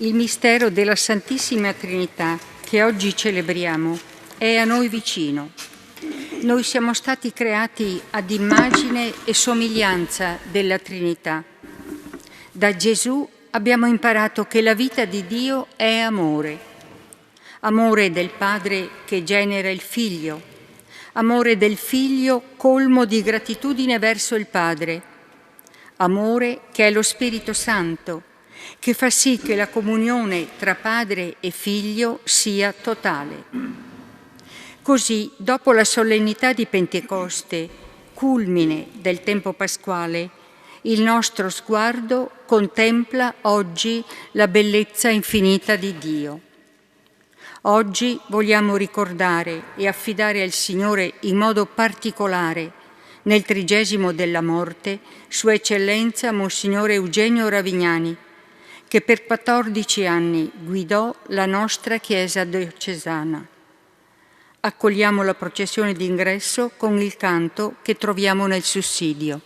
Il mistero della Santissima Trinità che oggi celebriamo è a noi vicino. Noi siamo stati creati ad immagine e somiglianza della Trinità. Da Gesù abbiamo imparato che la vita di Dio è amore. Amore del Padre che genera il Figlio. Amore del Figlio colmo di gratitudine verso il Padre. Amore che è lo Spirito Santo, che fa sì che la comunione tra padre e figlio sia totale. Così, dopo la solennità di Pentecoste, culmine del tempo pasquale, il nostro sguardo contempla oggi la bellezza infinita di Dio. Oggi vogliamo ricordare e affidare al Signore in modo particolare, nel 30° della morte, Sua Eccellenza Monsignore Eugenio Ravignani, che per 14 anni guidò la nostra Chiesa diocesana. Accogliamo la processione d'ingresso con il canto che troviamo nel sussidio.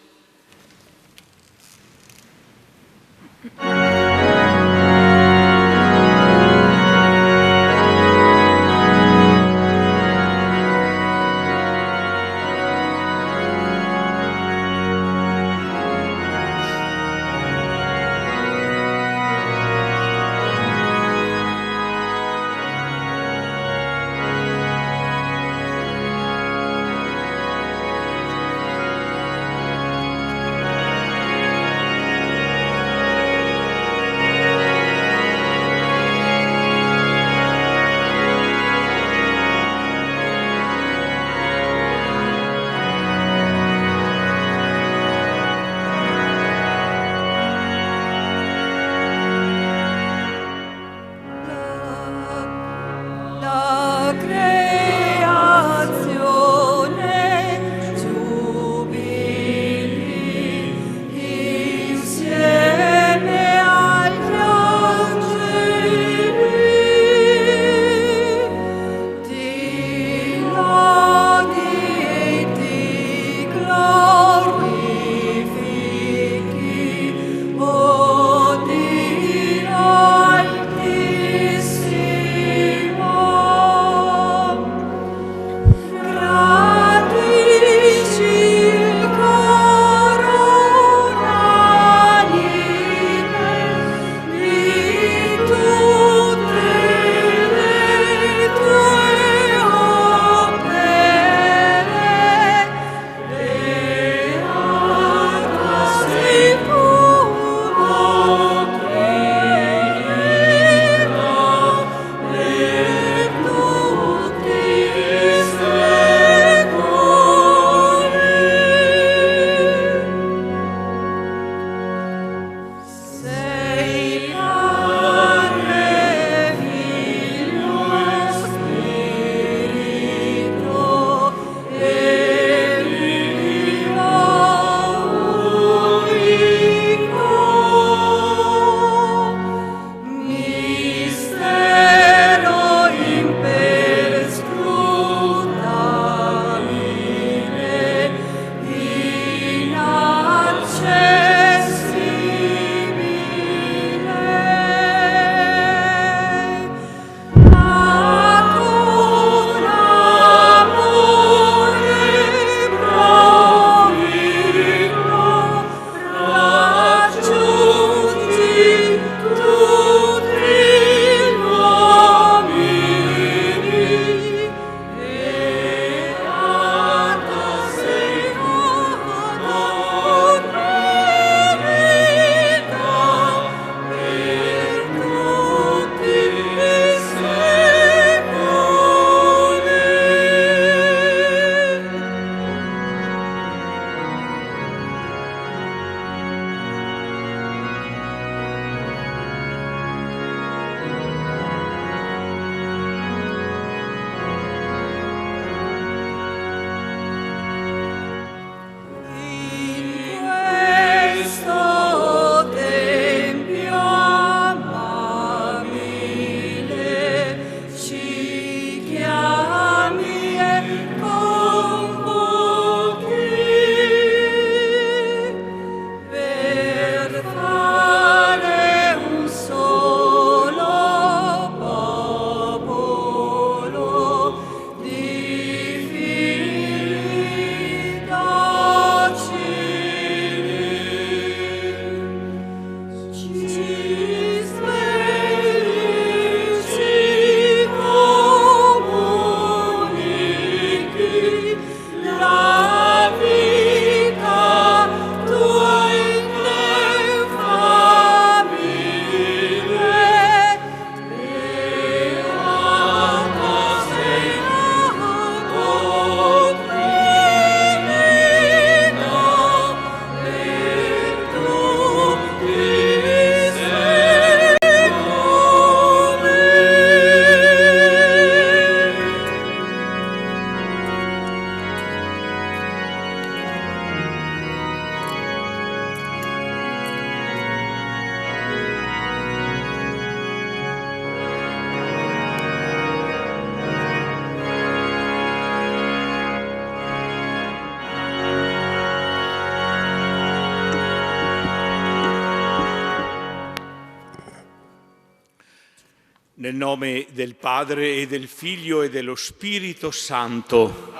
Nel nome del Padre e del Figlio e dello Spirito Santo,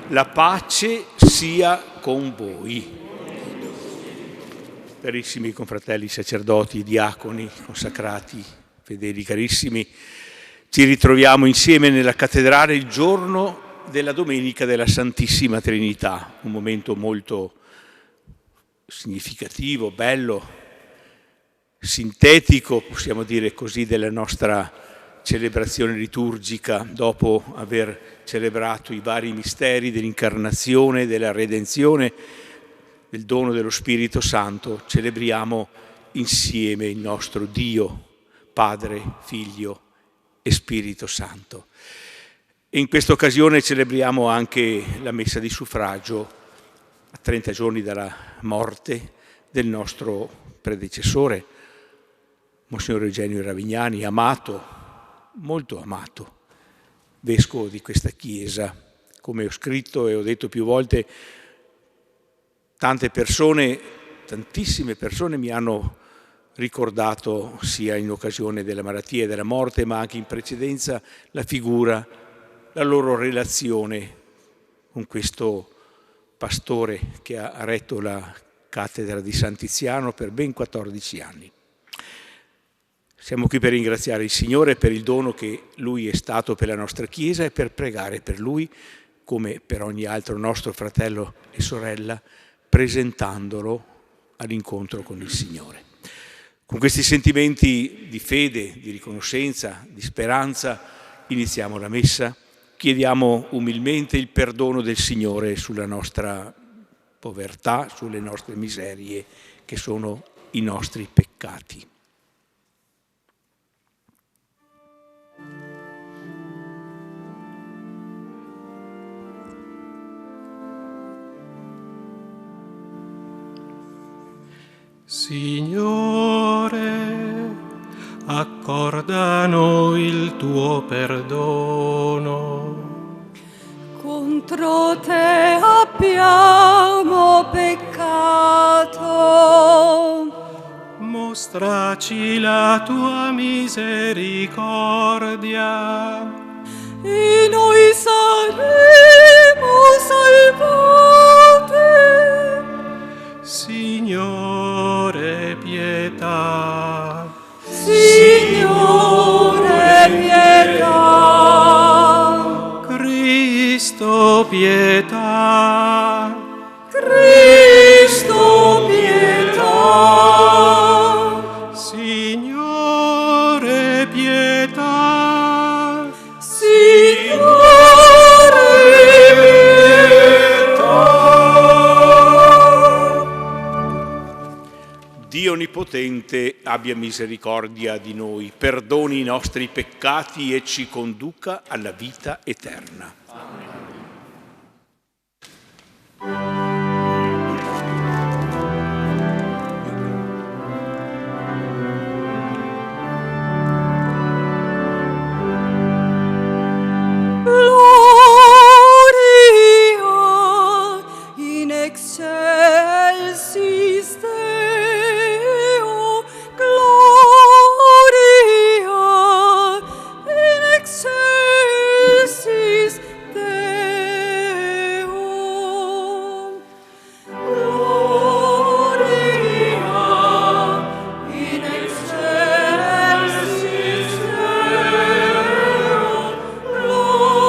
la pace sia con voi. Carissimi confratelli sacerdoti, diaconi, consacrati, fedeli carissimi, ci ritroviamo insieme nella cattedrale il giorno della Domenica della Santissima Trinità, un momento molto significativo, bello, sintetico, possiamo dire così, della nostra celebrazione liturgica. Dopo aver celebrato i vari misteri dell'incarnazione, della redenzione, del dono dello Spirito Santo, celebriamo insieme il nostro Dio, Padre, Figlio e Spirito Santo. E in questa occasione celebriamo anche la messa di suffragio a 30 giorni dalla morte del nostro predecessore, Monsignor Eugenio Ravignani, amato, molto amato, vescovo di questa Chiesa. Come ho scritto e ho detto più volte, tantissime persone mi hanno ricordato, sia in occasione della malattia e della morte, ma anche in precedenza, la figura, la loro relazione con questo pastore che ha retto la cattedra di San Tiziano per ben 14 anni. Siamo qui per ringraziare il Signore per il dono che Lui è stato per la nostra Chiesa e per pregare per Lui, come per ogni altro nostro fratello e sorella, presentandolo all'incontro con il Signore. Con questi sentimenti di fede, di riconoscenza, di speranza, iniziamo la Messa. Chiediamo umilmente il perdono del Signore sulla nostra povertà, sulle nostre miserie, che sono i nostri peccati. Signore, accorda a noi il tuo perdono. Contro te abbiamo peccato. Mostraci la tua misericordia. E noi saremo salvati. Signore, pietà. Signore, pietà. Cristo, pietà. Cristo, pietà. Signore, pietà. Signore, Dio Onnipotente abbia misericordia di noi, perdoni i nostri peccati e ci conduca alla vita eterna. Gloria in excelsis Deo, gloria in excelsis Deo. Gloria in excelsis Deo, gloria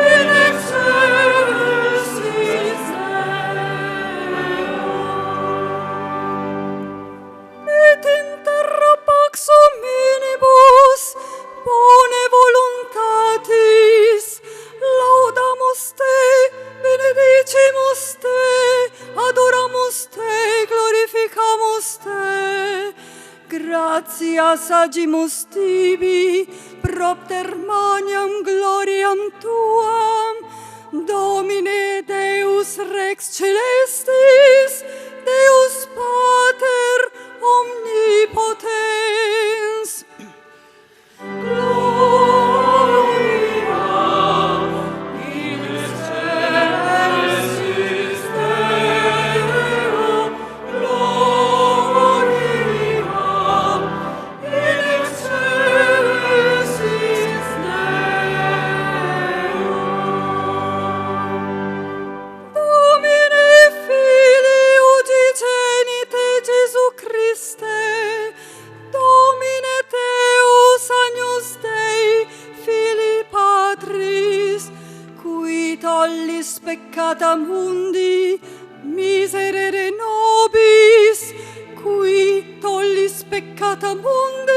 in excelsis Deo. Et in terra pax hominibus bone voluntatis laudamus te, benedicimus te, adoramus te, glorificamus te. Gratias agimus tibi propter maniam gloriam tuam, Domine Deus Rex Celestis, Deus Pater omnipotens. Gloria in excelsis Deo, gloria peccata mundi, miserere nobis, qui tollis peccata mundi,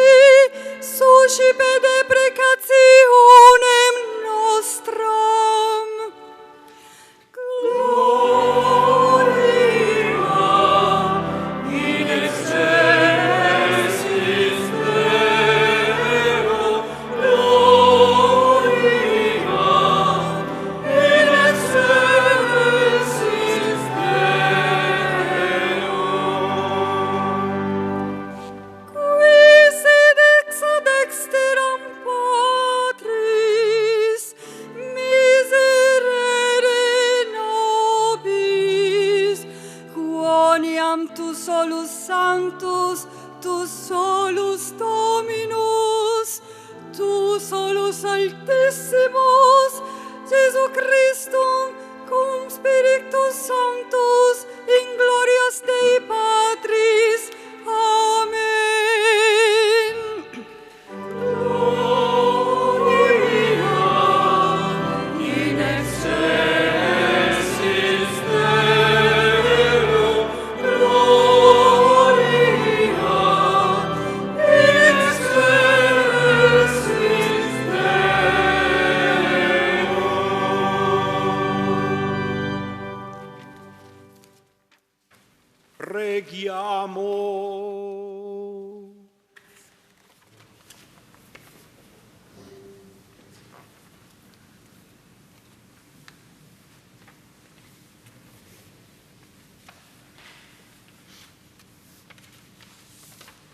suscipe deprecationem nostram. Gloria in excelsis Deo, gloria in excelsis Deo. Qui sed ex ad exteram Patris, miserere nobis, quoniam tu solus sanctus, tu solus Dominus, tu solus Altissimus, Jesu Christum, cum Spiritus Sanctus, in glorias Dei Patris. Amen. Gloria in excelsis Deo, gloria in excelsis Deo. Preghiamo.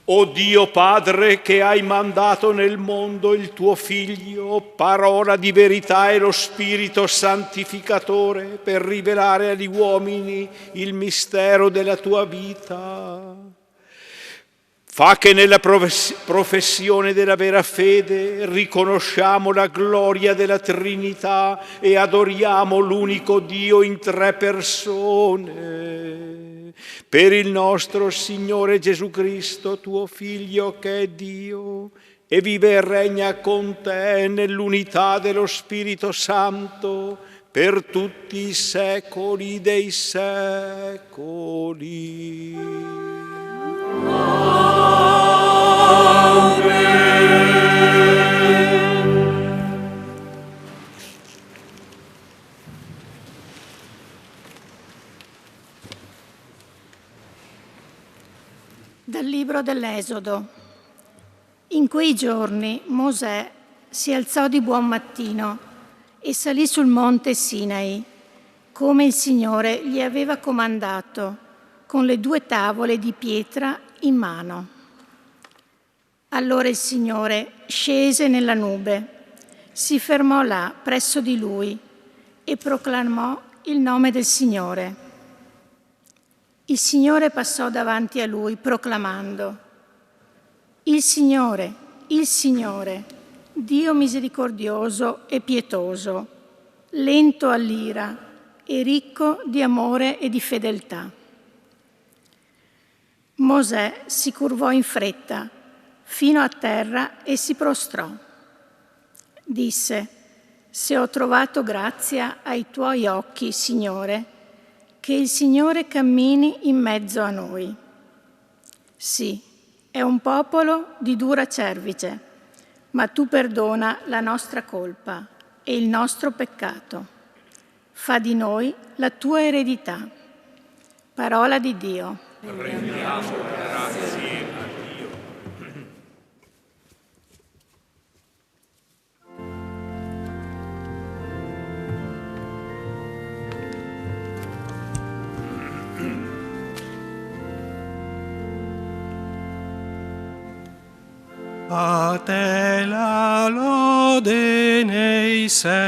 O Dio Padre, che hai mandato nel mondo il tuo Figlio, parola di verità e lo Spirito santificatore, per rivelare agli uomini il mistero della tua vita, fa che nella professione della vera fede riconosciamo la gloria della Trinità e adoriamo l'unico Dio in tre persone. Per il nostro Signore Gesù Cristo, tuo Figlio che è Dio, e vive e regna con te nell'unità dello Spirito Santo per tutti i secoli dei secoli. Dal libro dell'Esodo. In quei giorni Mosè si alzò di buon mattino e salì sul monte Sinai, come il Signore gli aveva comandato, con le 2 tavole di pietra in mano. Allora il Signore scese nella nube, si fermò là presso di lui e proclamò il nome del Signore. Il Signore passò davanti a lui proclamando: il Signore, Dio misericordioso e pietoso, lento all'ira e ricco di amore e di fedeltà. Mosè si curvò in fretta fino a terra e si prostrò. Disse: se ho trovato grazia ai tuoi occhi, Signore, che il Signore cammini in mezzo a noi. Sì, è un popolo di dura cervice, ma tu perdona la nostra colpa e il nostro peccato. Fa di noi la tua eredità. Parola di Dio. Rendiamo grazie a Dio. A te la lode nei secoli.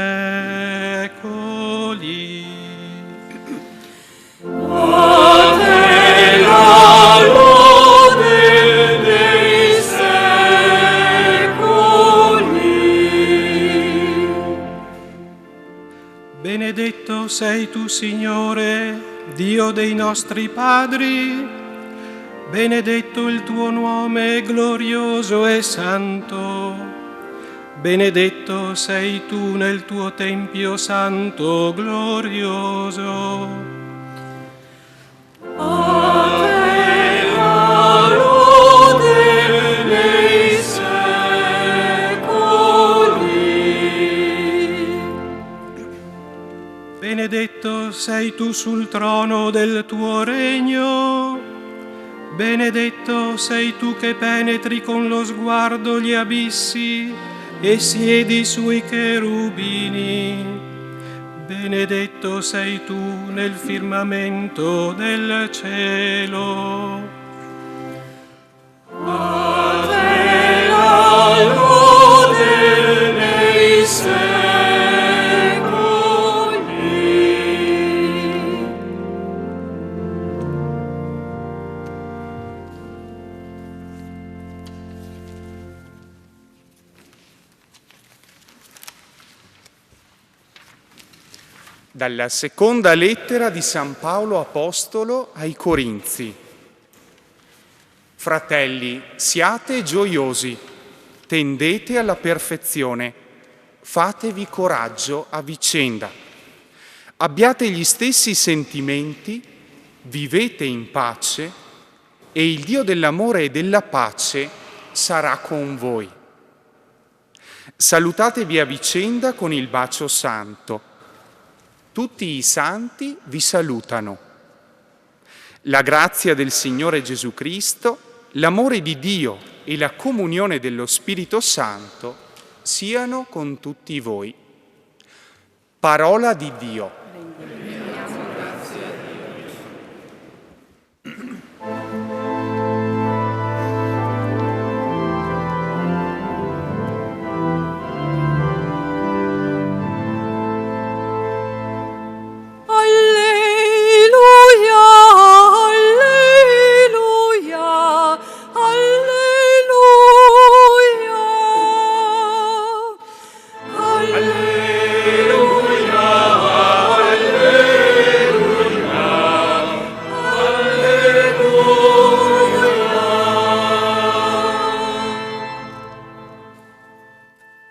A te la lode nei secoli. Benedetto sei tu, Signore, Dio dei nostri padri. Benedetto il tuo nome glorioso e santo. benedetto sei tu nel tuo tempio santo glorioso. A te la lode nei secoli. Benedetto sei tu sul trono del tuo regno, benedetto sei tu che penetri con lo sguardo gli abissi e siedi sui cherubini. Benedetto sei tu nel firmamento del cielo. A te la lode nei secoli. Dalla seconda lettera di San Paolo Apostolo ai Corinzi. Fratelli, siate gioiosi, tendete alla perfezione, fatevi coraggio a vicenda, abbiate gli stessi sentimenti, vivete in pace e il Dio dell'amore e della pace sarà con voi. Salutatevi a vicenda con il bacio santo. Tutti i santi vi salutano. La grazia del Signore Gesù Cristo, l'amore di Dio e la comunione dello Spirito Santo siano con tutti voi. Parola di Dio.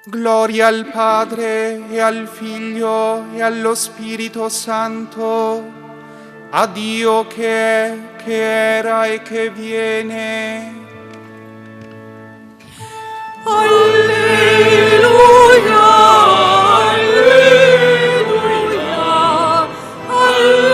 Gloria al Padre e al Figlio e allo Spirito Santo, a Dio che è, che era e che viene. Alleluia, alleluia, alleluia.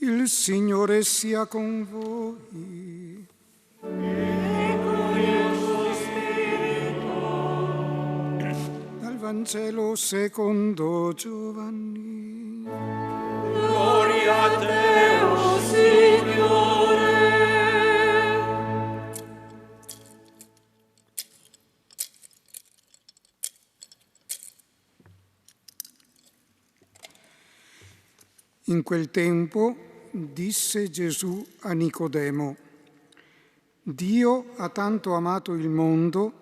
Il Signore sia con voi. E con il suo spirito. Dal Vangelo secondo Giovanni. Gloria a te, o Signore. In quel tempo disse Gesù a Nicodemo: Dio ha tanto amato il mondo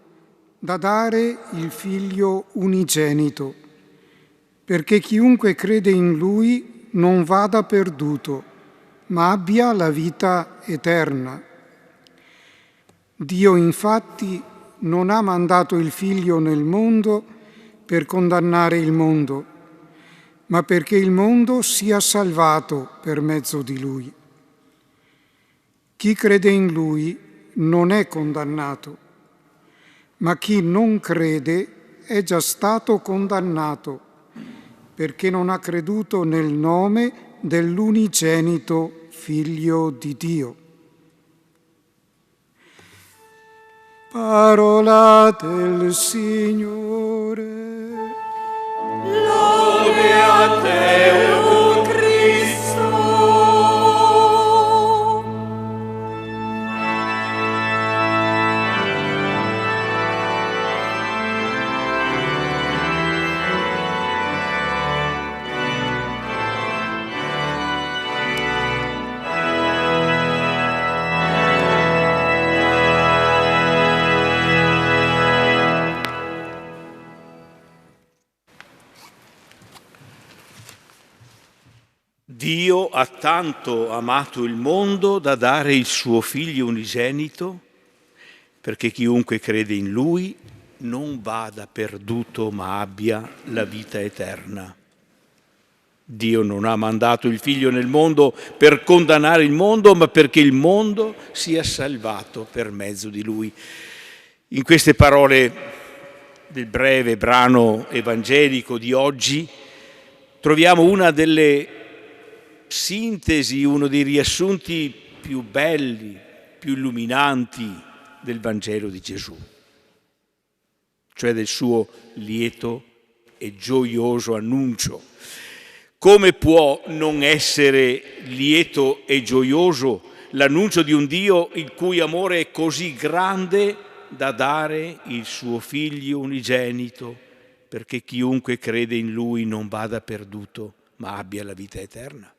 da dare il Figlio unigenito, perché chiunque crede in Lui non vada perduto, ma abbia la vita eterna. Dio infatti non ha mandato il Figlio nel mondo per condannare il mondo, ma perché il mondo sia salvato per mezzo di Lui. Chi crede in Lui non è condannato, ma chi non crede è già stato condannato, perché non ha creduto nel nome dell'unigenito Figlio di Dio. Parola del Signore. Lode a te, o Cristo. Dio ha tanto amato il mondo da dare il suo Figlio unigenito, perché chiunque crede in Lui non vada perduto, ma abbia la vita eterna. Dio non ha mandato il Figlio nel mondo per condannare il mondo, ma perché il mondo sia salvato per mezzo di Lui. In queste parole del breve brano evangelico di oggi troviamo una delle sintesi, uno dei riassunti più belli, più illuminanti del Vangelo di Gesù, cioè del suo lieto e gioioso annuncio. Come può non essere lieto e gioioso l'annuncio di un Dio il cui amore è così grande da dare il suo Figlio unigenito, perché chiunque crede in Lui non vada perduto, ma abbia la vita eterna?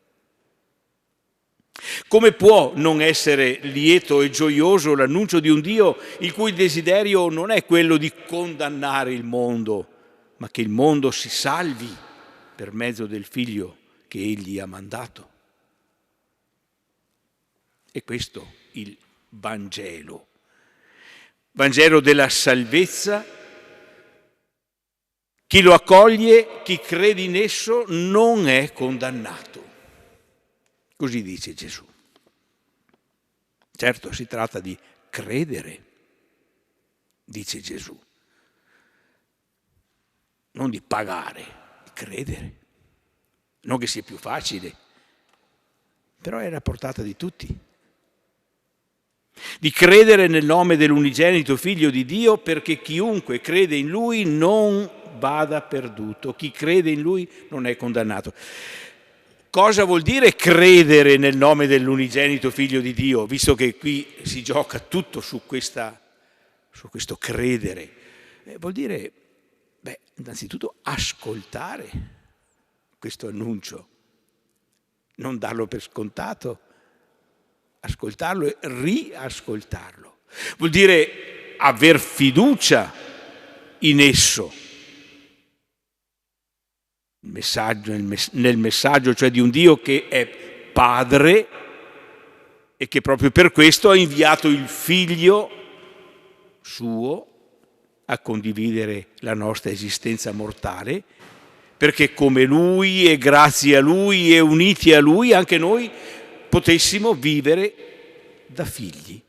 Come può non essere lieto e gioioso l'annuncio di un Dio il cui desiderio non è quello di condannare il mondo, ma che il mondo si salvi per mezzo del Figlio che Egli ha mandato? E questo il Vangelo. Vangelo della salvezza. Chi lo accoglie, chi crede in esso, non è condannato. Così dice Gesù. Certo, si tratta di credere, dice Gesù. Non di pagare, di credere. Non che sia più facile, però è alla portata di tutti. Di credere nel nome dell'unigenito Figlio di Dio, perché chiunque crede in Lui non vada perduto. Chi crede in Lui non è condannato. Cosa vuol dire credere nel nome dell'unigenito Figlio di Dio, visto che qui si gioca tutto su questo credere? Vuol dire, innanzitutto ascoltare questo annuncio, non darlo per scontato, ascoltarlo e riascoltarlo. Vuol dire aver fiducia in esso. Nel messaggio, cioè di un Dio che è Padre e che proprio per questo ha inviato il Figlio suo a condividere la nostra esistenza mortale, perché come Lui e grazie a Lui e uniti a Lui anche noi potessimo vivere da figli.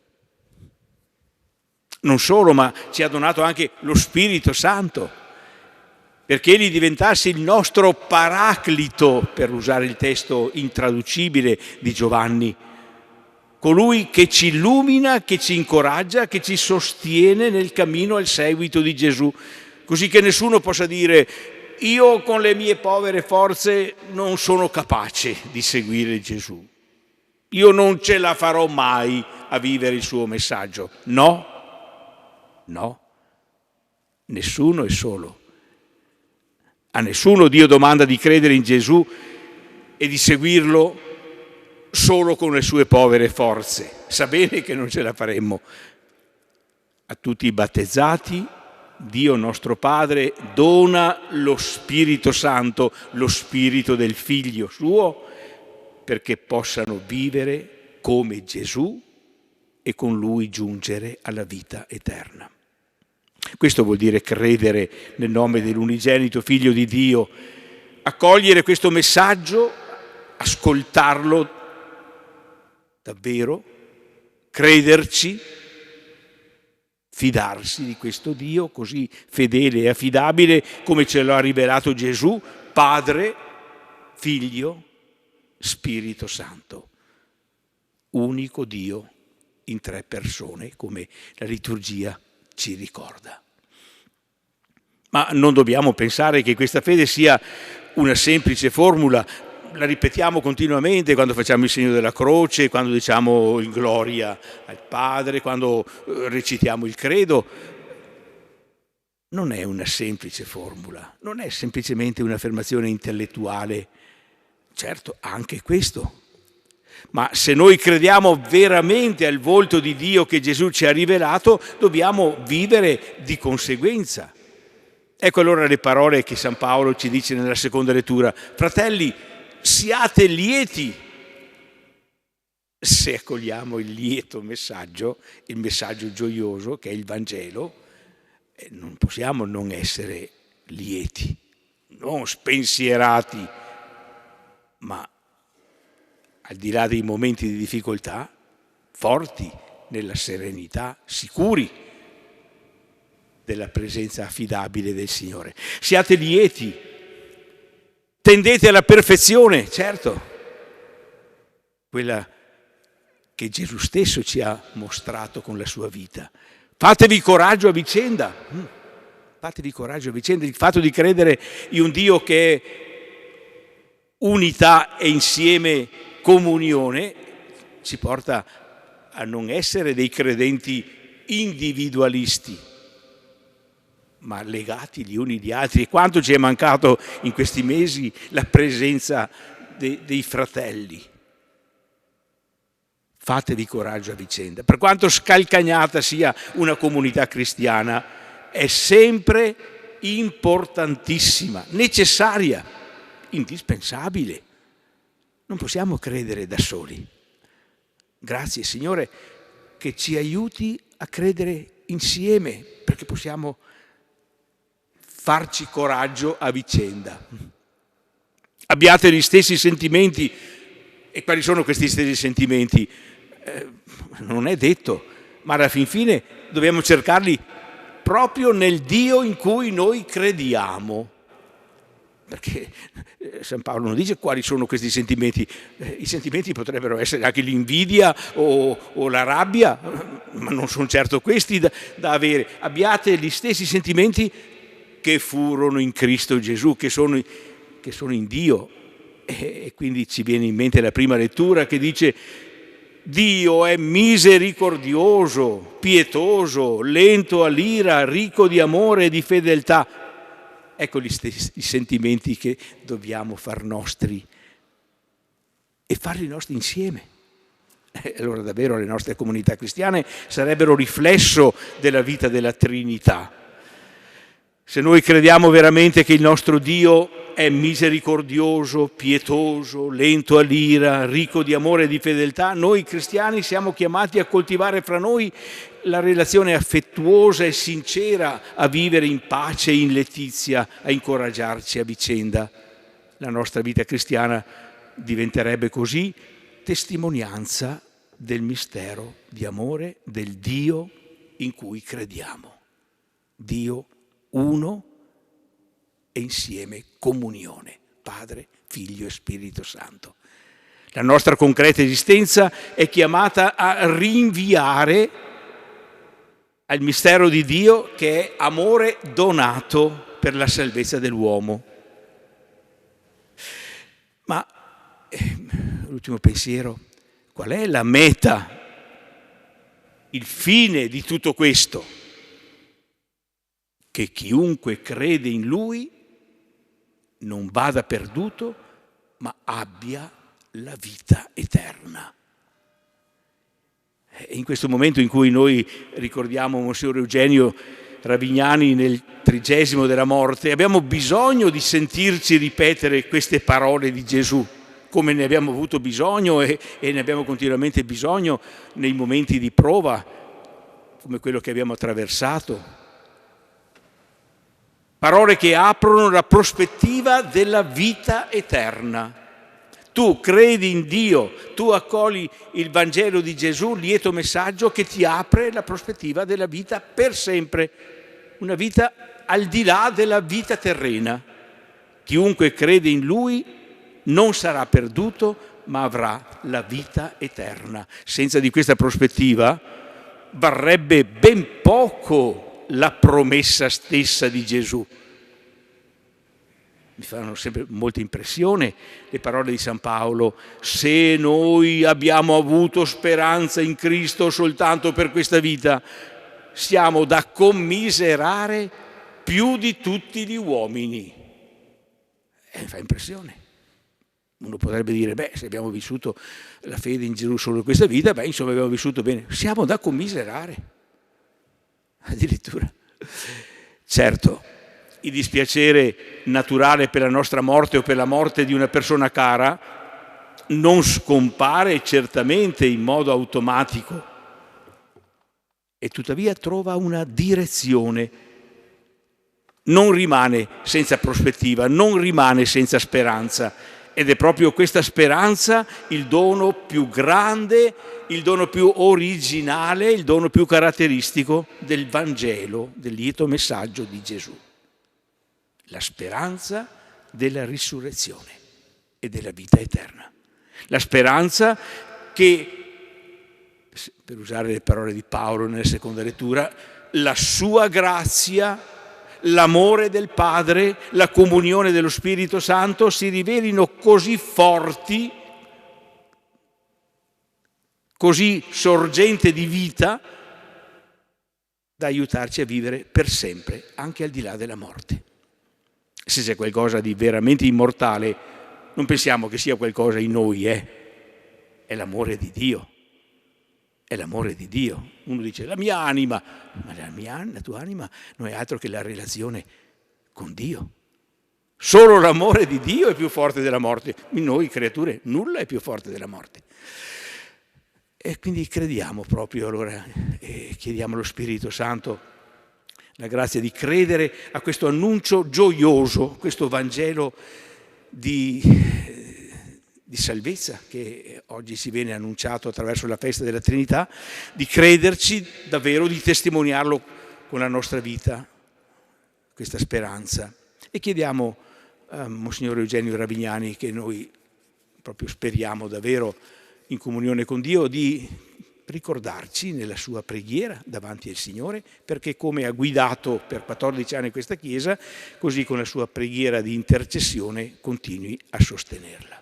Non solo, ma ci ha donato anche lo Spirito Santo, perché Egli diventasse il nostro paraclito, per usare il testo intraducibile di Giovanni, colui che ci illumina, che ci incoraggia, che ci sostiene nel cammino al seguito di Gesù, così che nessuno possa dire: io con le mie povere forze non sono capace di seguire Gesù, io non ce la farò mai a vivere il suo messaggio. No, nessuno è solo. A nessuno Dio domanda di credere in Gesù e di seguirlo solo con le sue povere forze. Sa bene che non ce la faremmo. A tutti i battezzati Dio nostro Padre dona lo Spirito Santo, lo Spirito del Figlio suo, perché possano vivere come Gesù e con Lui giungere alla vita eterna. Questo vuol dire credere nel nome dell'unigenito Figlio di Dio, accogliere questo messaggio, ascoltarlo davvero, crederci, fidarsi di questo Dio così fedele e affidabile come ce lo ha rivelato Gesù, Padre, Figlio, Spirito Santo, unico Dio in tre persone, come la liturgia ci ricorda. Ma non dobbiamo pensare che questa fede sia una semplice formula. La ripetiamo continuamente quando facciamo il segno della croce, quando diciamo il gloria al Padre, quando recitiamo il credo. Non è una semplice formula, non è semplicemente un'affermazione intellettuale. Certo, anche questo. Ma se noi crediamo veramente al volto di Dio che Gesù ci ha rivelato, dobbiamo vivere di conseguenza. Ecco allora le parole che San Paolo ci dice nella seconda lettura. Fratelli, siate lieti. Se accogliamo il lieto messaggio, il messaggio gioioso che è il Vangelo, non possiamo non essere lieti, non spensierati, ma al di là dei momenti di difficoltà, forti nella serenità, sicuri della presenza affidabile del Signore. Siate lieti, tendete alla perfezione, certo, quella che Gesù stesso ci ha mostrato con la sua vita. Fatevi coraggio a vicenda, fatevi coraggio a vicenda. Il fatto di credere in un Dio che è unità e insieme comunione ci porta a non essere dei credenti individualisti, ma legati gli uni agli altri. E quanto ci è mancato in questi mesi la presenza dei fratelli. Fatevi coraggio a vicenda. Per quanto scalcagnata sia una comunità cristiana, è sempre importantissima, necessaria, indispensabile. Non possiamo credere da soli. Grazie, Signore, che ci aiuti a credere insieme, perché possiamo farci coraggio a vicenda. Abbiate gli stessi sentimenti. E quali sono questi stessi sentimenti? Non è detto, ma alla fin fine dobbiamo cercarli proprio nel Dio in cui noi crediamo. Perché San Paolo non dice quali sono questi sentimenti. I sentimenti potrebbero essere anche l'invidia o la rabbia, ma non sono certo questi da avere. Abbiate gli stessi sentimenti che furono in Cristo Gesù, che sono in Dio. E quindi ci viene in mente la prima lettura che dice: Dio è misericordioso, pietoso, lento all'ira, ricco di amore e di fedeltà. Ecco gli stessi sentimenti che dobbiamo far nostri e farli nostri insieme. Allora davvero le nostre comunità cristiane sarebbero riflesso della vita della Trinità. Se noi crediamo veramente che il nostro Dio è misericordioso, pietoso, lento all'ira, ricco di amore e di fedeltà, noi cristiani siamo chiamati a coltivare fra noi la relazione affettuosa e sincera, a vivere in pace e in letizia, a incoraggiarci a vicenda. La nostra vita cristiana diventerebbe così testimonianza del mistero di amore del Dio in cui crediamo. Dio uno e insieme comunione, Padre, Figlio e Spirito Santo. La nostra concreta esistenza è chiamata a rinviare al mistero di Dio che è amore donato per la salvezza dell'uomo. Ma l'ultimo pensiero, qual è la meta, il fine di tutto questo? Che chiunque crede in Lui non vada perduto, ma abbia la vita eterna. E in questo momento in cui noi ricordiamo Monsignor Eugenio Ravignani nel 30° della morte, abbiamo bisogno di sentirci ripetere queste parole di Gesù, come ne abbiamo avuto bisogno e ne abbiamo continuamente bisogno nei momenti di prova, come quello che abbiamo attraversato. Parole che aprono la prospettiva della vita eterna. Tu credi in Dio, tu accogli il Vangelo di Gesù, lieto messaggio che ti apre la prospettiva della vita per sempre, una vita al di là della vita terrena. Chiunque crede in Lui non sarà perduto, ma avrà la vita eterna. Senza di questa prospettiva varrebbe ben poco la promessa stessa di Gesù. Mi fanno sempre molta impressione le parole di San Paolo: se noi abbiamo avuto speranza in Cristo soltanto per questa vita, siamo da commiserare più di tutti gli uomini. Fa impressione. Uno potrebbe dire, se abbiamo vissuto la fede in Gesù solo questa vita, insomma abbiamo vissuto bene. Siamo da commiserare. Addirittura. Certo, il dispiacere naturale per la nostra morte o per la morte di una persona cara non scompare certamente in modo automatico e tuttavia trova una direzione, non rimane senza prospettiva, non rimane senza speranza. Ed è proprio questa speranza il dono più grande, il dono più originale, il dono più caratteristico del Vangelo, del lieto messaggio di Gesù. La speranza della risurrezione e della vita eterna. La speranza che, per usare le parole di Paolo nella seconda lettura, la sua grazia, l'amore del Padre, la comunione dello Spirito Santo si rivelino così forti, così sorgente di vita, da aiutarci a vivere per sempre, anche al di là della morte. Se c'è qualcosa di veramente immortale, non pensiamo che sia qualcosa in noi, è l'amore di Dio. È l'amore di Dio. Uno dice la mia anima, ma la tua anima non è altro che la relazione con Dio. Solo l'amore di Dio è più forte della morte. In noi creature nulla è più forte della morte. E quindi crediamo proprio allora e chiediamo allo Spirito Santo la grazia di credere a questo annuncio gioioso, questo Vangelo di salvezza che oggi si viene annunciato attraverso la festa della Trinità, di crederci davvero, di testimoniarlo con la nostra vita, questa speranza. E chiediamo a Monsignore Eugenio Ravignani, che noi proprio speriamo davvero in comunione con Dio, di ricordarci nella sua preghiera davanti al Signore, perché come ha guidato per 14 anni questa Chiesa, così con la sua preghiera di intercessione continui a sostenerla.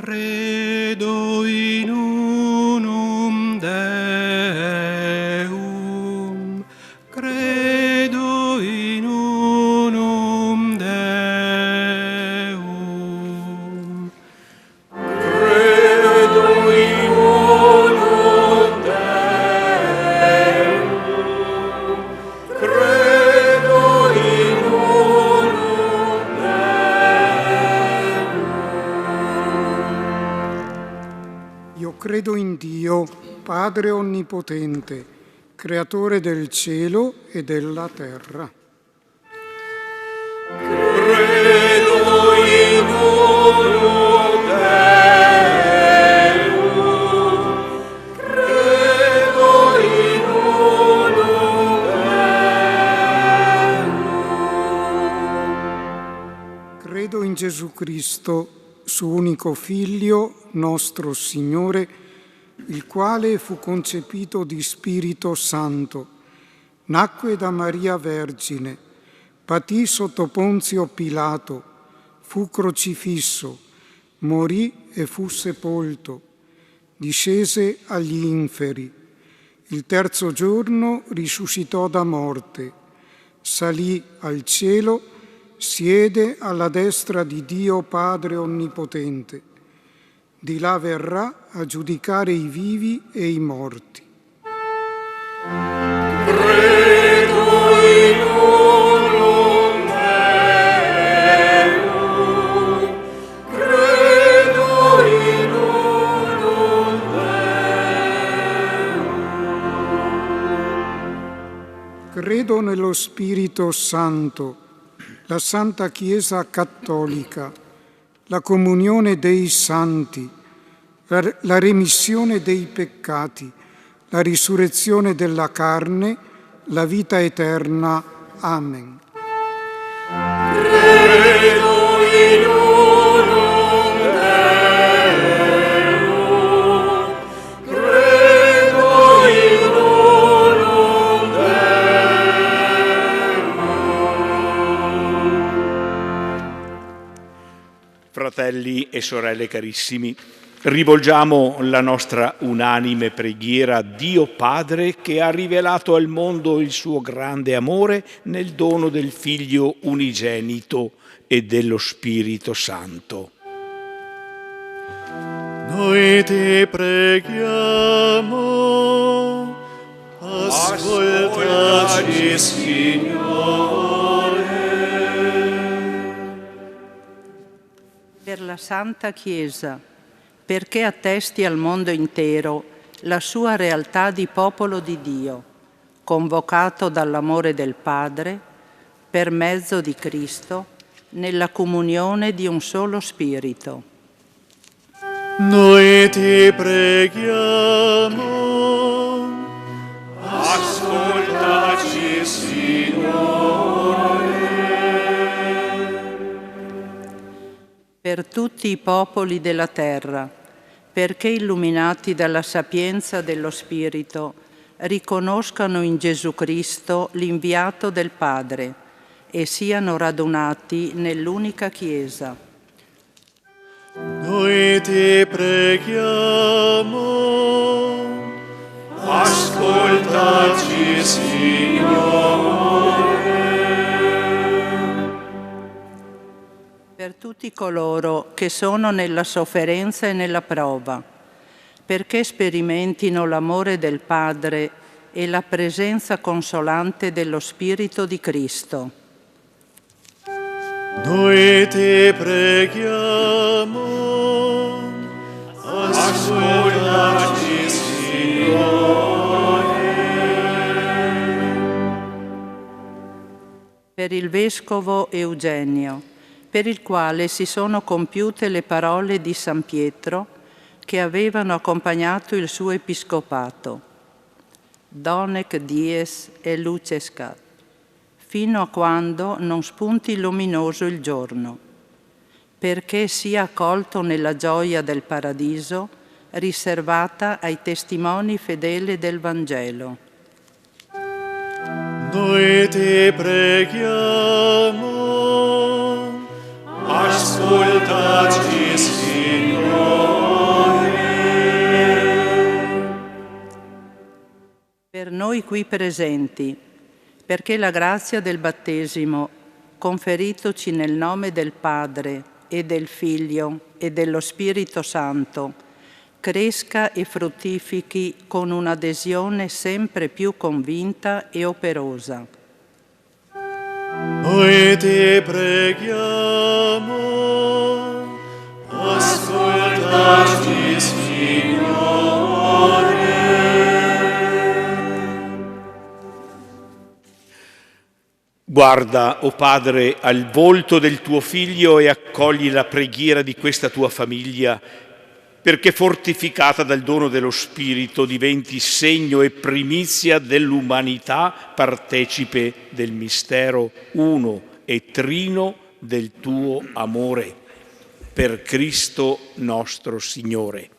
Credo in unum Deum, credo in unum Deum. Credo in unum Deum, credo in unum Deum. Io credo in Dio, Padre Onnipotente, Creatore del cielo e della terra. Credo in unum Deum, credo in unum Deum. Credo in Gesù Cristo, suo unico Figlio, nostro Signore, il quale fu concepito di Spirito Santo, nacque da Maria Vergine, patì sotto Ponzio Pilato, fu crocifisso, morì e fu sepolto, discese agli inferi. Il terzo giorno risuscitò da morte, salì al cielo, siede alla destra di Dio Padre Onnipotente. Di là verrà a giudicare i vivi e i morti. Credo in unum credo nello Spirito Santo, la Santa Chiesa Cattolica, la comunione dei santi, la remissione dei peccati, la risurrezione della carne, la vita eterna. Amen. Credo in unum Deum, credo in unum Deum. Fratelli e sorelle carissimi, rivolgiamo la nostra unanime preghiera a Dio Padre che ha rivelato al mondo il suo grande amore nel dono del Figlio unigenito e dello Spirito Santo. Noi ti preghiamo, ascoltaci, Signore. Per la Santa Chiesa, perché attesti al mondo intero la sua realtà di popolo di Dio, convocato dall'amore del Padre, per mezzo di Cristo, nella comunione di un solo Spirito. Noi ti preghiamo, ascoltaci, Signore. Per tutti i popoli della terra, perché illuminati dalla sapienza dello Spirito, riconoscano in Gesù Cristo l'inviato del Padre e siano radunati nell'unica Chiesa. Noi ti preghiamo, ascoltaci, Signore. Per tutti coloro che sono nella sofferenza e nella prova, perché sperimentino l'amore del Padre e la presenza consolante dello Spirito di Cristo. Noi ti preghiamo, ascoltaci, Signore. Per il Vescovo Eugenio, per il quale si sono compiute le parole di San Pietro che avevano accompagnato il suo episcopato. Donec dies e lucescat, fino a quando non spunti luminoso il giorno, perché sia accolto nella gioia del paradiso, riservata ai testimoni fedeli del Vangelo. Noi ti preghiamo, ascoltaci, Signore. Per noi qui presenti, perché la grazia del battesimo, conferitoci nel nome del Padre e del Figlio e dello Spirito Santo, cresca e fruttifichi con un'adesione sempre più convinta e operosa. Noi ti preghiamo, ascoltaci, Signore. Guarda, o Padre, al volto del tuo Figlio e accogli la preghiera di questa tua famiglia, perché fortificata dal dono dello Spirito diventi segno e primizia dell'umanità partecipe del mistero uno e trino del tuo amore. Per Cristo nostro Signore.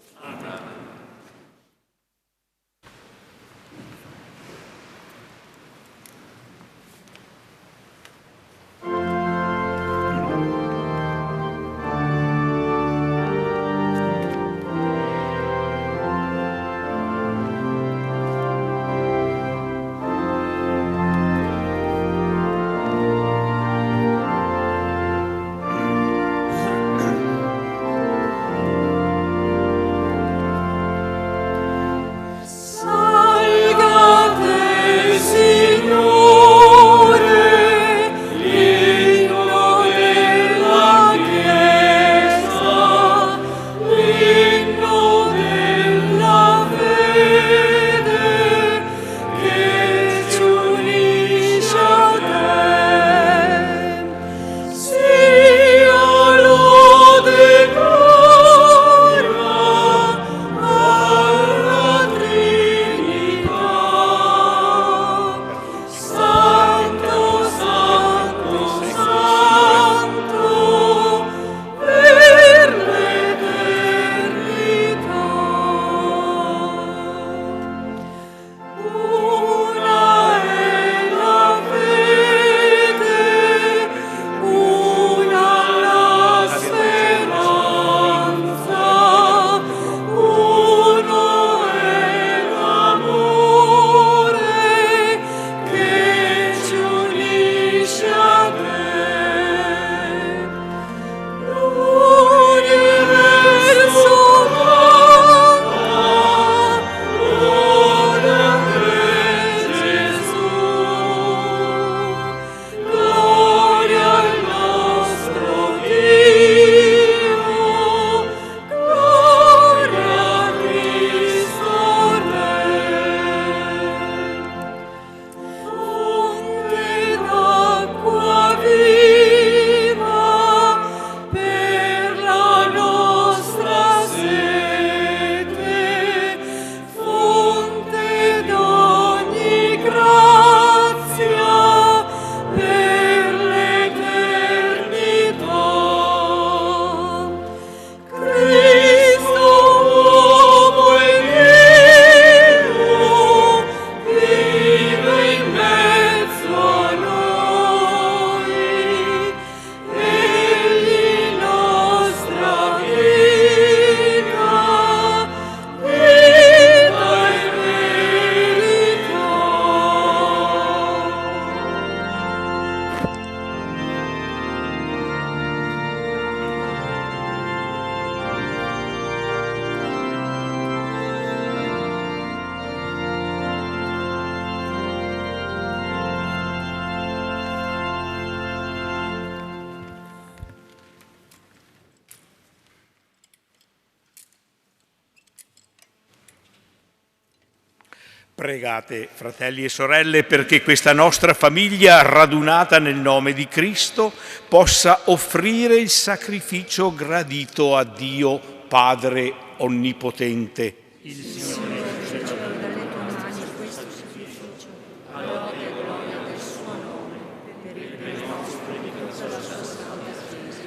Pregate, fratelli e sorelle, perché questa nostra famiglia, radunata nel nome di Cristo, possa offrire il sacrificio gradito a Dio Padre Onnipotente. Il Signore riceva dalle tue mani questo sacrificio, a lode e gloria del suo nome, per il bene nostro e di tutta la sua santa Chiesa.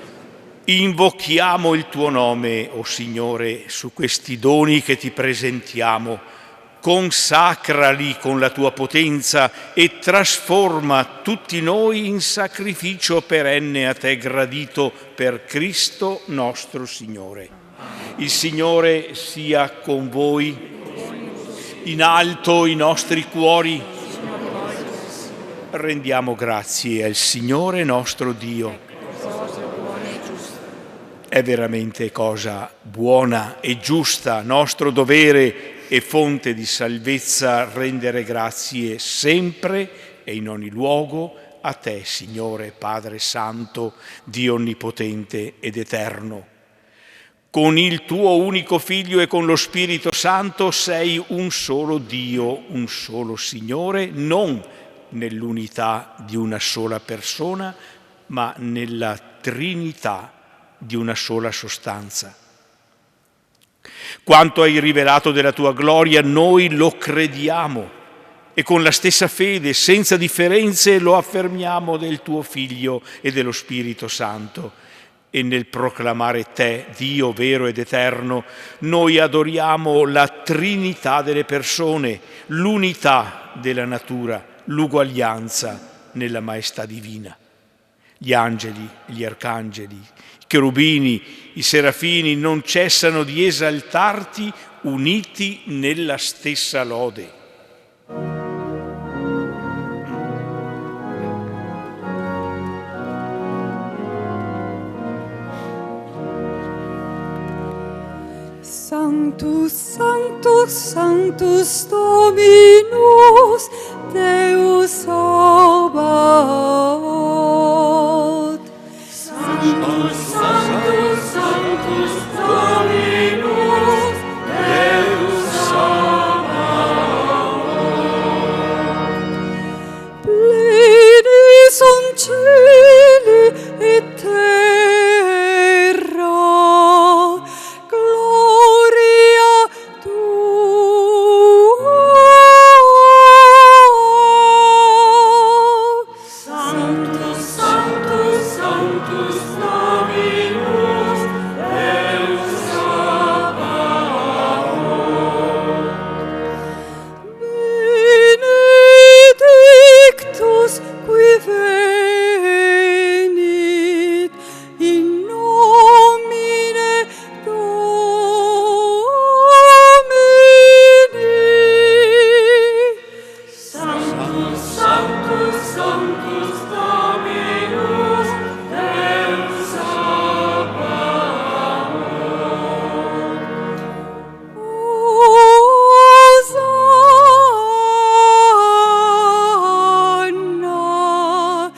Invochiamo il tuo nome, o Signore, su questi doni che ti presentiamo. Consacrali con la tua potenza e trasforma tutti noi in sacrificio perenne a te gradito per Cristo nostro Signore. Il Signore sia con voi. In alto i nostri cuori. Rendiamo grazie al Signore nostro Dio. È veramente cosa buona e giusta, nostro dovere e fonte di salvezza rendere grazie sempre e in ogni luogo a te, Signore Padre Santo, Dio Onnipotente ed Eterno. Con il tuo unico Figlio e con lo Spirito Santo sei un solo Dio, un solo Signore, non nell'unità di una sola persona, ma nella Trinità di una sola sostanza. Quanto hai rivelato della tua gloria, noi lo crediamo e con la stessa fede, senza differenze, lo affermiamo del tuo Figlio e dello Spirito Santo. E nel proclamare te, Dio vero ed eterno, noi adoriamo la Trinità delle persone, l'unità della natura, l'uguaglianza nella maestà divina. Gli angeli, gli arcangeli, i cherubini, i serafini non cessano di esaltarti uniti nella stessa lode. Sanctus, Sanctus, Sanctus Dominus, Deus Sabaoth. Sanctus, Sanctus, Sanctus Dominus, Deus Sabaoth. Pleni sunt cieli et terra, gloria tua. Sanctus, Sanctus, Sanctus Dominus, Deus Sabaoth. Benedictus qui venit in nomine Domini. Sanctus, Sanctus, Sanctus Dominus, Deus Sabaoth. Hosanna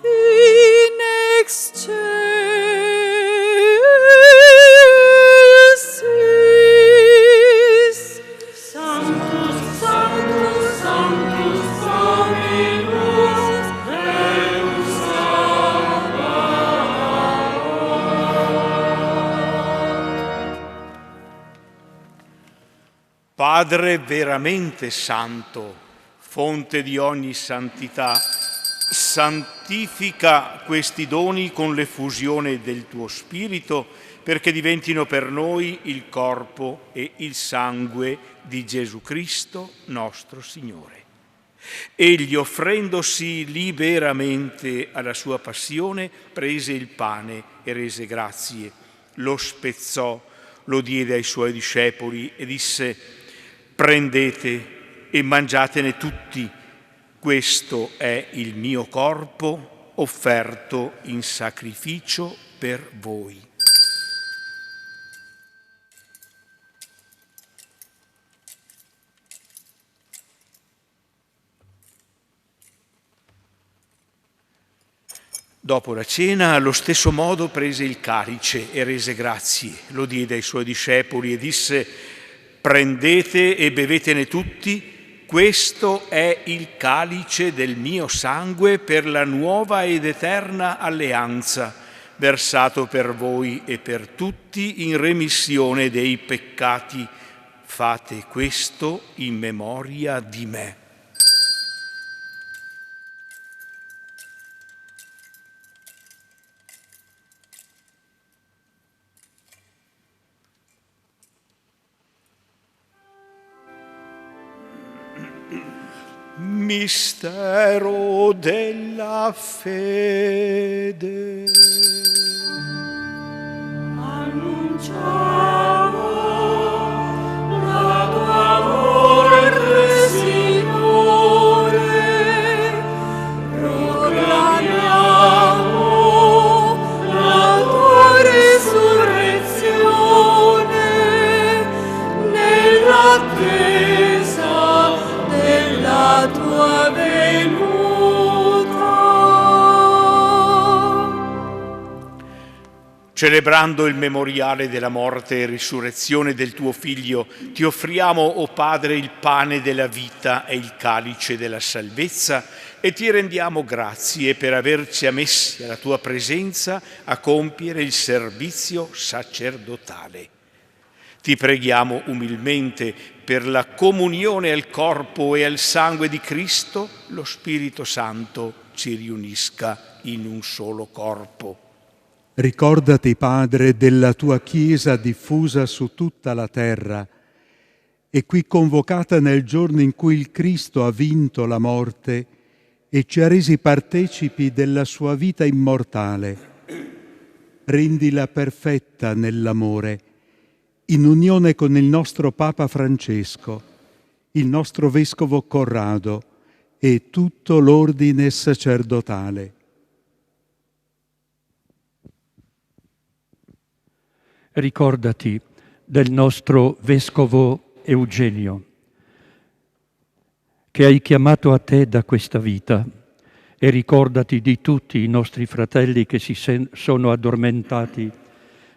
in excelsis. Sanctus, Sanctus, Sanctus Dominus, Deus Sabaoth. Padre veramente santo, fonte di ogni santità, santifica questi doni con l'effusione del tuo Spirito, perché diventino per noi il corpo e il sangue di Gesù Cristo, nostro Signore. Egli, offrendosi liberamente alla sua passione, prese il pane e rese grazie, lo spezzò, lo diede ai suoi discepoli e disse: prendete e mangiatene tutti, questo è il mio corpo offerto in sacrificio per voi. Dopo la cena, allo stesso modo prese il calice e rese grazie, lo diede ai suoi discepoli e disse: prendete e bevetene tutti, questo è il calice del mio sangue per la nuova ed eterna alleanza, versato per voi e per tutti in remissione dei peccati. Fate questo in memoria di me. Mistero della fede. Annunciamo la tua morte, Signore, proclamiamo la tua resurrezione nell'attesa della tua venuta. Celebrando il memoriale della morte e risurrezione del tuo Figlio, ti offriamo, o Padre, il pane della vita e il calice della salvezza e ti rendiamo grazie per averci ammessi alla tua presenza a compiere il servizio sacerdotale. Ti preghiamo umilmente per la comunione al corpo e al sangue di Cristo, lo Spirito Santo ci riunisca in un solo corpo. Ricordati, Padre, della tua Chiesa diffusa su tutta la terra e qui convocata nel giorno in cui il Cristo ha vinto la morte e ci ha resi partecipi della sua vita immortale. Rendila perfetta nell'amore, in unione con il nostro Papa Francesco, il nostro Vescovo Corrado e tutto l'ordine sacerdotale. Ricordati del nostro Vescovo Eugenio, che hai chiamato a te da questa vita, e ricordati di tutti i nostri fratelli che si sono addormentati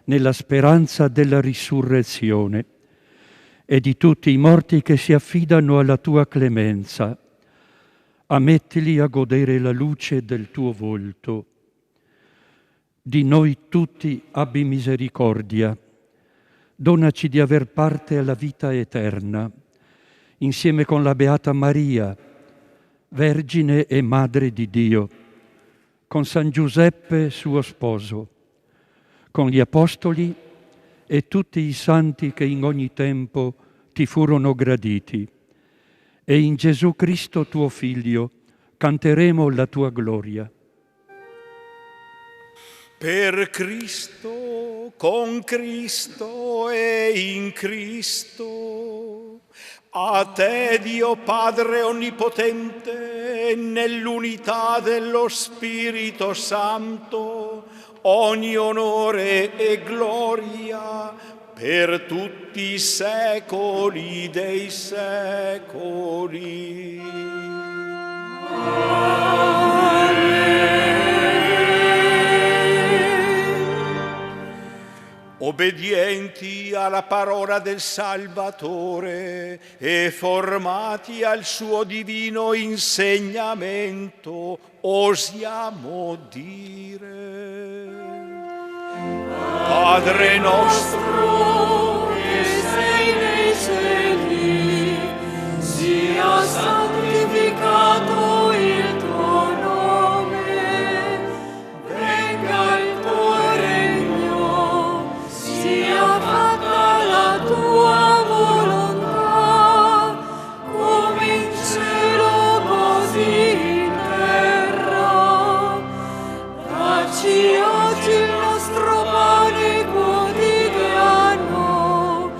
nella speranza della risurrezione e di tutti i morti che si affidano alla tua clemenza. Ammettili a godere la luce del tuo volto. Di noi tutti abbi misericordia, donaci di aver parte alla vita eterna, insieme con la Beata Maria, Vergine e Madre di Dio, con San Giuseppe suo sposo, con gli Apostoli e tutti i santi che in ogni tempo ti furono graditi, e in Gesù Cristo tuo Figlio canteremo la tua gloria. Per Cristo, con Cristo e in Cristo, a te Dio Padre Onnipotente, nell'unità dello Spirito Santo, ogni onore e gloria per tutti i secoli dei secoli. Obbedienti alla parola del Salvatore e formati al suo divino insegnamento, osiamo dire: Padre nostro che sei nei cieli, sia santificato il tuo nome, venga il tuo regno, sia fatta la tua volontà, come in cielo così in terra. Dacci oggi il nostro pane quotidiano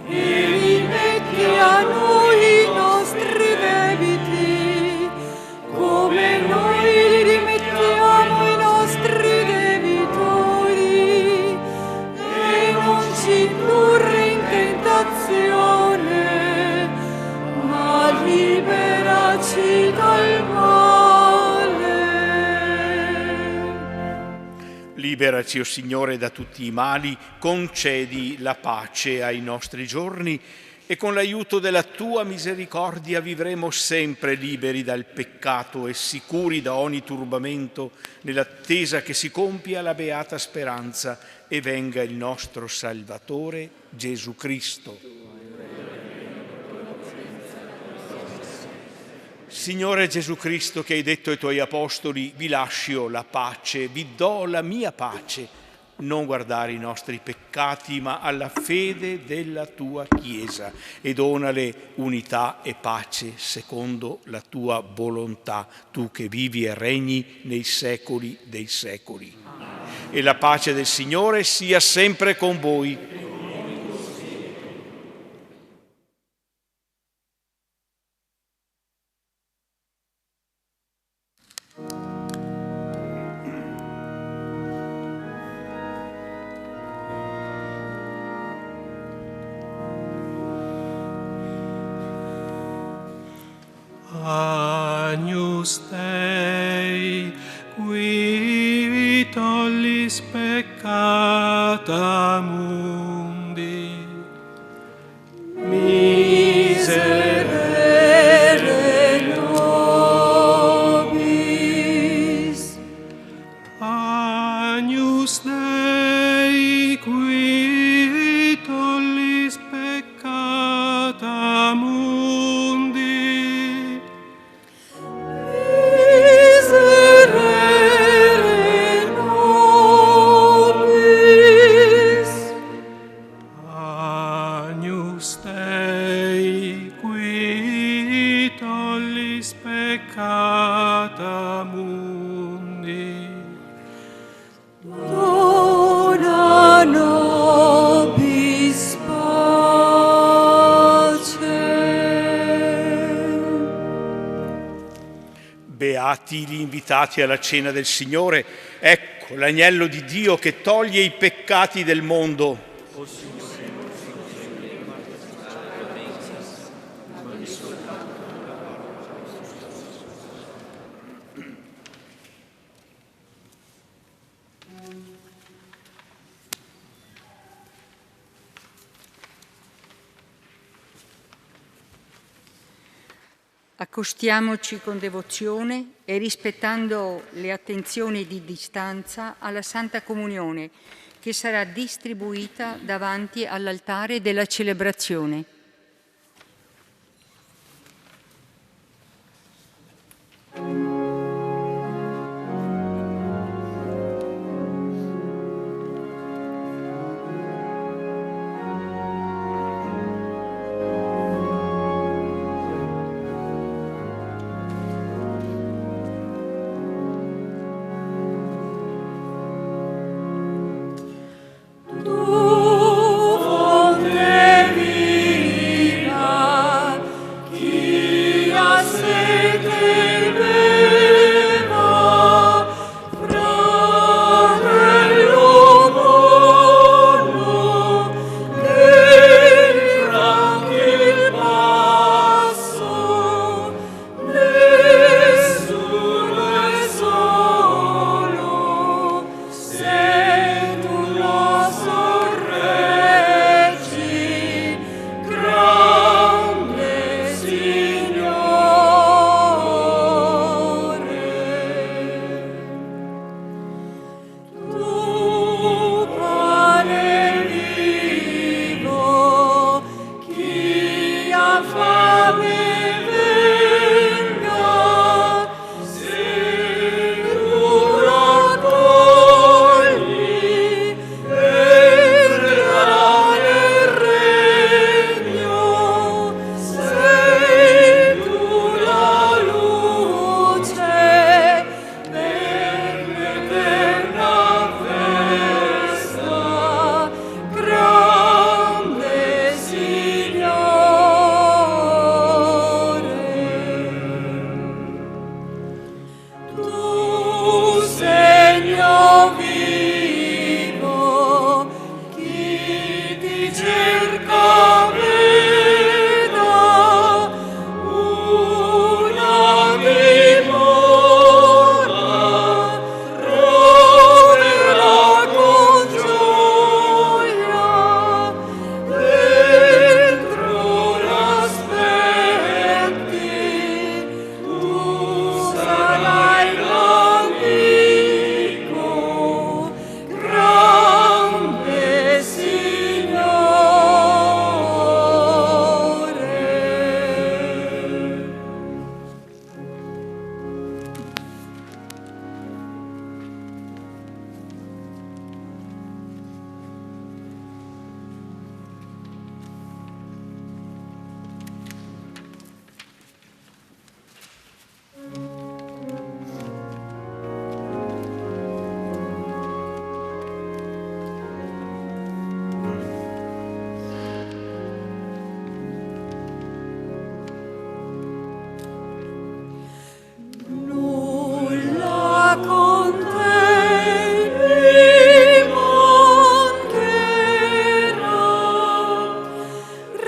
e rimetti a noi i nostri debiti, come noi li rimettiamo i nostri debitori, e non ci indurre in tentazione, ma liberaci dal male. Liberaci, o Signore, da tutti i mali, concedi la pace ai nostri giorni e con l'aiuto della tua misericordia vivremo sempre liberi dal peccato e sicuri da ogni turbamento, nell'attesa che si compia la beata speranza e venga il nostro Salvatore Gesù Cristo. Signore Gesù Cristo, che hai detto ai tuoi apostoli: vi lascio la pace, vi do la mia pace, non guardare i nostri peccati, ma alla fede della tua Chiesa, e donale unità e pace secondo la tua volontà, tu che vivi e regni nei secoli dei secoli. E la pace del Signore sia sempre con voi. Agnus Dei, qui tollis peccata mundi, miserere nobis. Agnus Dei, qui tollis peccata mundi, peccata mundi. Dona nobis pace. Beati gli invitati alla cena del Signore. Ecco l'agnello di Dio che toglie i peccati del mondo. Accostiamoci con devozione e rispettando le attenzioni di distanza alla Santa Comunione, che sarà distribuita davanti all'altare della celebrazione.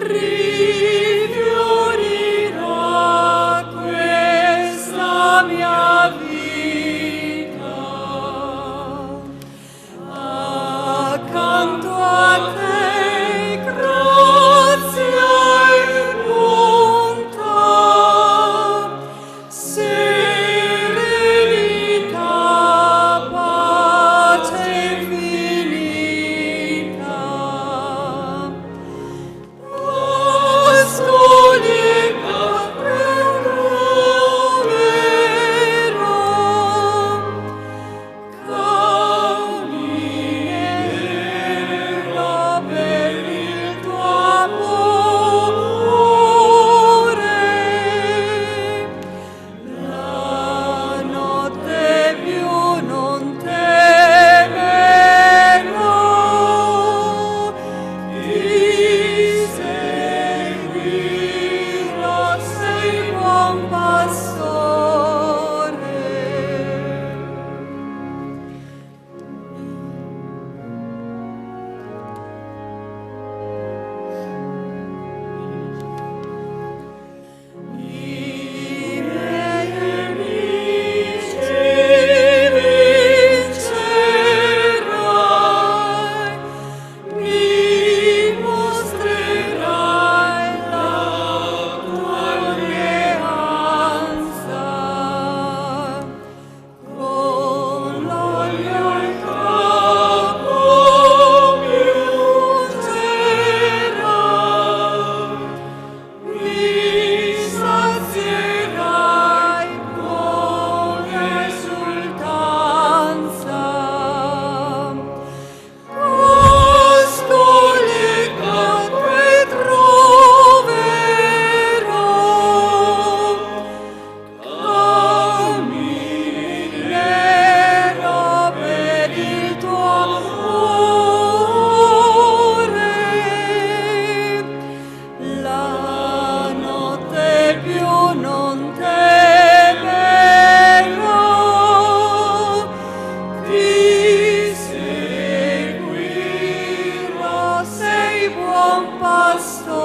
rifiorirà questa mia vita. Accanto a te grazia e bontà, serenità, pace infinita. Pascoli e capre troverò, camminerò per il tuo amore. La notte più non temerò, ti seguirò, sei buon pastore. I miei nemici vincerai, mi mostrerai la tua alleanza. Con l'olio al capo mi ungerai, mi sazierai con esultanza. Pascoli e capre troverò, camminerò per il tuo amore. La notte più non temerò, ti seguirò, sei buon pastore.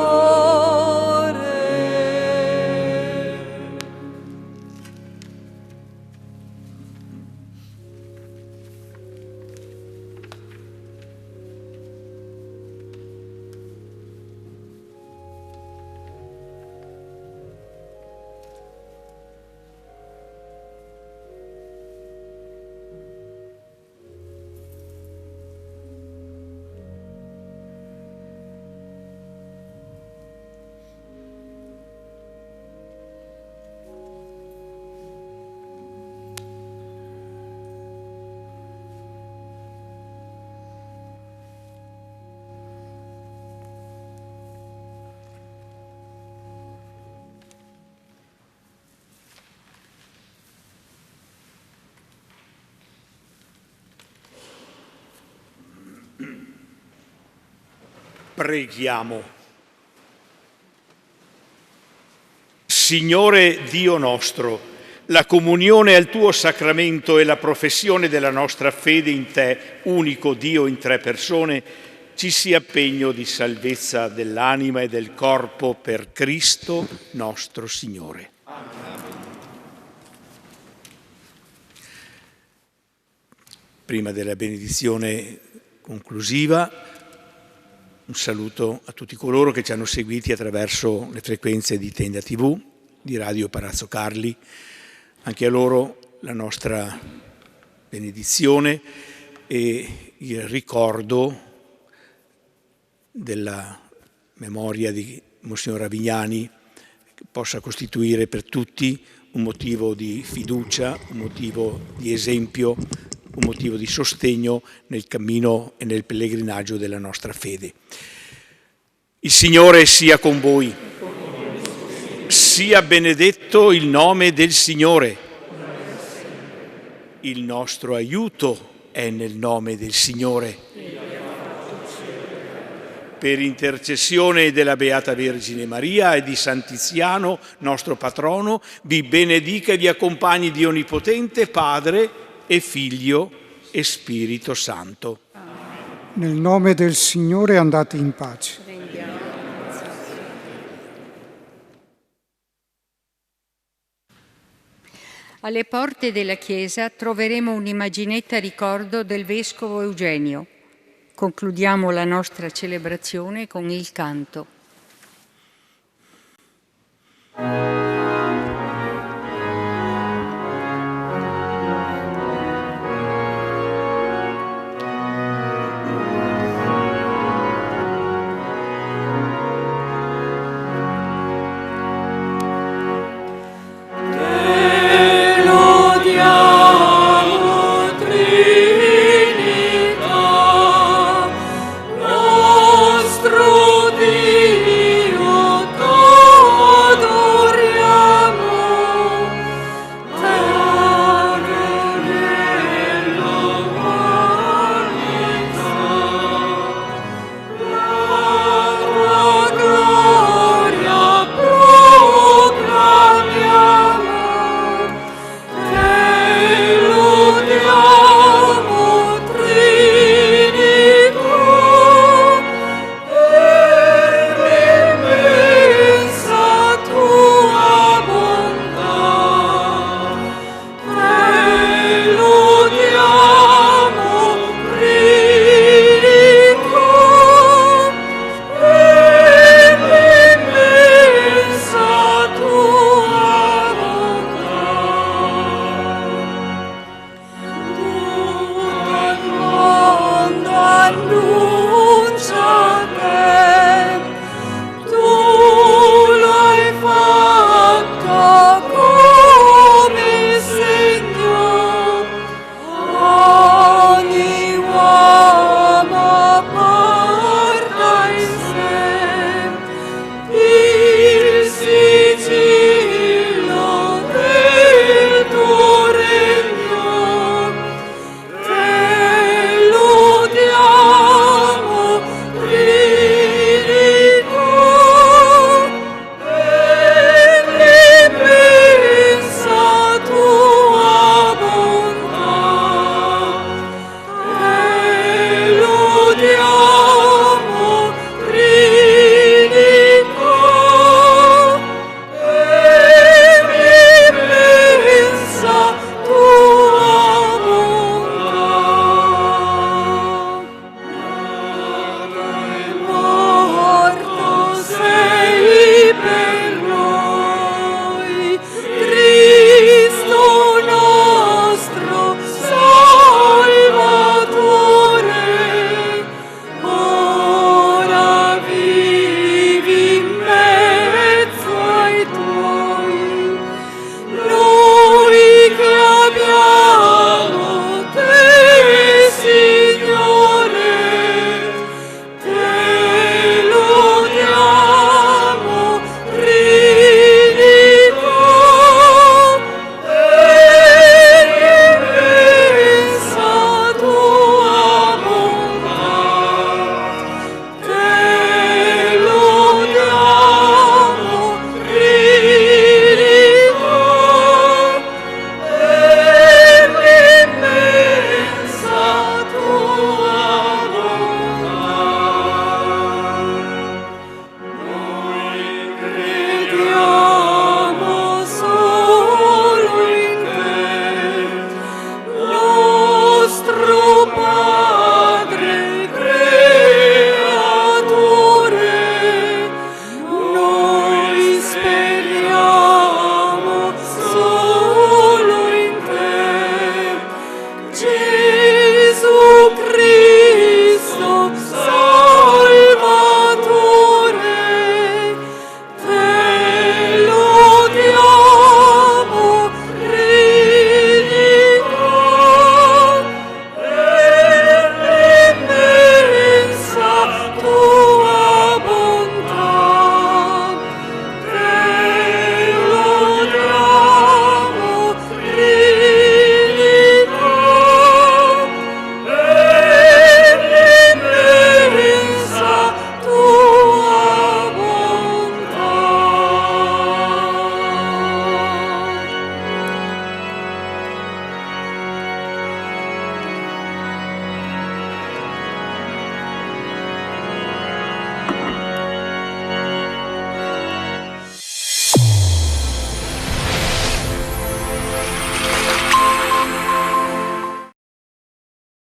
Preghiamo. Signore Dio nostro, la comunione al tuo sacramento e la professione della nostra fede in te, unico Dio in tre persone, ci sia pegno di salvezza dell'anima e del corpo per Cristo nostro Signore. Prima della benedizione conclusiva, un saluto a tutti coloro che ci hanno seguiti attraverso le frequenze di Tenda TV, di Radio Palazzo Carli. Anche a loro la nostra benedizione e il ricordo della memoria di Monsignor Avignani, che possa costituire per tutti un motivo di fiducia, un motivo di esempio, un motivo di sostegno nel cammino e nel pellegrinaggio della nostra fede. Il Signore sia con voi. Sia benedetto il nome del Signore. Il nostro aiuto è nel nome del Signore. Per intercessione della Beata Vergine Maria e di San Tiziano, nostro patrono, vi benedica e vi accompagni Dio Onnipotente, Padre e Figlio e Spirito Santo. Nel nome del Signore andate in pace. Alle porte della chiesa troveremo un'immaginetta a ricordo del vescovo Eugenio. Concludiamo la nostra celebrazione con il canto.